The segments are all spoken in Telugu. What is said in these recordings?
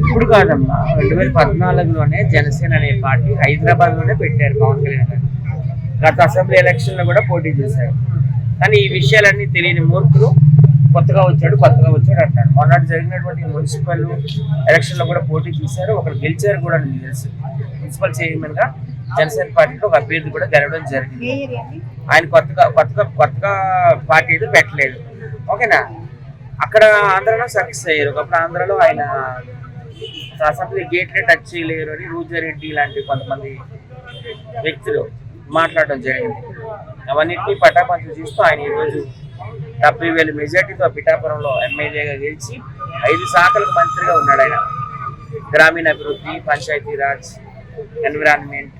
ఇప్పుడు కాదమ్మా, 2014లోనే జనసేన అనే పార్టీ హైదరాబాద్లోనే పెట్టారు పవన్ కళ్యాణ్ గారు. గత అసెంబ్లీ ఎలక్షన్లో కూడా పోటీ చేశారు. కానీ ఈ విషయాలన్నీ తెలియని మూర్ఖులు కొత్తగా వచ్చాడు అంటాడు. మొన్నటి జరిగినటువంటి మున్సిపల్ ఎలక్షన్లో కూడా పోటీ చేశారు, ఒకరు గెలిచారు కూడా. నాకు తెలుసు మున్సిపల్ చైర్మన్గా జనసేన పార్టీలో ఒక అభ్యర్థి కూడా గెలవడం జరిగింది. ఆయన కొత్తగా పార్టీ అయితే పెట్టలేదు. ఓకేనా, అక్కడ ఆంధ్రాలో సక్సెస్ అయ్యారు. ఒకప్పుడు ఆంధ్రాలో ఆయన అసెంబ్లీ గేట్లే టచ్ చేయలేరు అని రూజారెడ్డి లాంటి కొంతమంది వ్యక్తులు మాట్లాడడం జరిగింది. అవన్నింటినీ పటాపంచలు చూస్తూ ఆయన ఈరోజు 70,000 మెజార్టీతో పిఠాపురంలో ఎమ్మెల్యేగా గెలిచి 5 శాఖలకు మంత్రిగా ఉన్నాడు. ఆయన గ్రామీణాభివృద్ధి, Panchayati Raj, environment,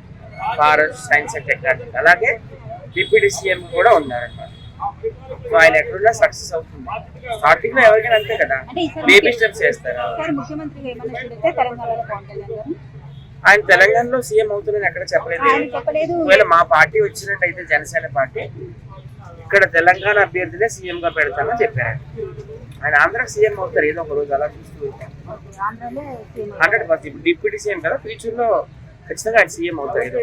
forest, science and technology, అలాగే డిప్యూటీ సీఎం కూడా ఉన్నారన్నమాట. సో ఆయన ఎక్కడున్నా సక్సెస్ అవుతుంది. స్టార్టింగ్ లో ఎవరికైనా అంతే కదా, బేబీ స్టెప్స్ చేస్తారు. ఆయన తెలంగాణలో సీఎం అవుతుందని ఎక్కడ చెప్పలేదు. ఒకవేళ మా పార్టీ వచ్చినట్టయితే జనసేన పార్టీ ఇక్కడ తెలంగాణ అభ్యర్థినే సీఎం గా పెడతామని చెప్పారు. ఆయన ఆంధ్రాకి సీఎం అవుతారు ఏదో ఒక రోజు, అలా చూస్తూ 100%. ఇప్పుడు డిప్యూటీ సీఎం కదా, ఫ్యూచర్ లో ఖచ్చితంగా ఆయన సీఎం అవుతారు ఏదో.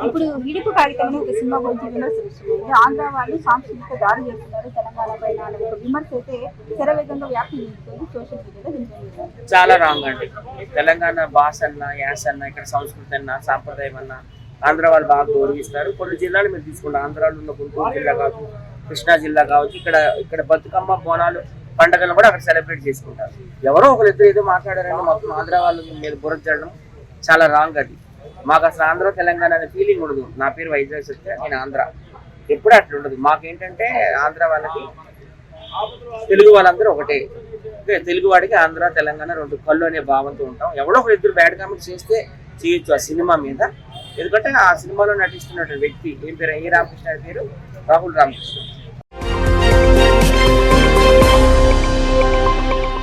ఇప్పుడు విడుపు కార్యక్రమం ఒక సినిమా గురించి విమర్శిస్తుంది. ఆంధ్ర వాళ్ళు సాంస్కృతిక దాడి చేస్తున్నారు తెలంగాణ పైన ఒక విమర్శ అయితే శరవేగంగా వ్యాప్తి చెందుతుంది సోషల్ మీడియాలో. చాలా రాంగ్ అండి. తెలంగాణ భాష అన్న, యాస అన్న, ఇక్కడ సంస్కృతి అన్న, సాంప్రదాయం అన్న ఆంధ్ర వాళ్ళు బాగా గౌరవిస్తారు. కొన్ని జిల్లాలు మీరు తీసుకుంటారు, ఆంధ్రాలో ఉన్న గుంటూరు జిల్లా కావచ్చు, కృష్ణా జిల్లా కావచ్చు, ఇక్కడ బతుకమ్మ బోనాలు పండుగలు కూడా అక్కడ సెలబ్రేట్ చేసుకుంటారు. ఎవరో ఒకరిద్దరు ఏదో మాట్లాడారని మొత్తం ఆంధ్ర వాళ్ళ మీద బుర్ర చేయడం చాలా రాంగ్. అది మాకు అసలు ఆంధ్ర తెలంగాణ అనే ఫీలింగ్ ఉండదు. నా పేరు వైజాగ్ చెప్తే నేను ఆంధ్ర, ఎప్పుడు అట్లా ఉండదు. మాకేంటంటే ఆంధ్ర వాళ్ళకి తెలుగు వాళ్ళందరూ ఒకటే. తెలుగు వాడికి ఆంధ్ర తెలంగాణ 2 కళ్ళు అనే భావంతో ఉంటాం. ఎవడో ఒక ఇద్దరు బ్యాడ్ కామెంట్స్ చేస్తే చేయొచ్చు ఆ సినిమా మీద. ఎందుకంటే ఆ సినిమాలో నటిస్తున్నటువంటి వ్యక్తి ఏం పేరు, ఏ రామకృష్ణ పేరు, రాహుల్ రామకృష్ణ.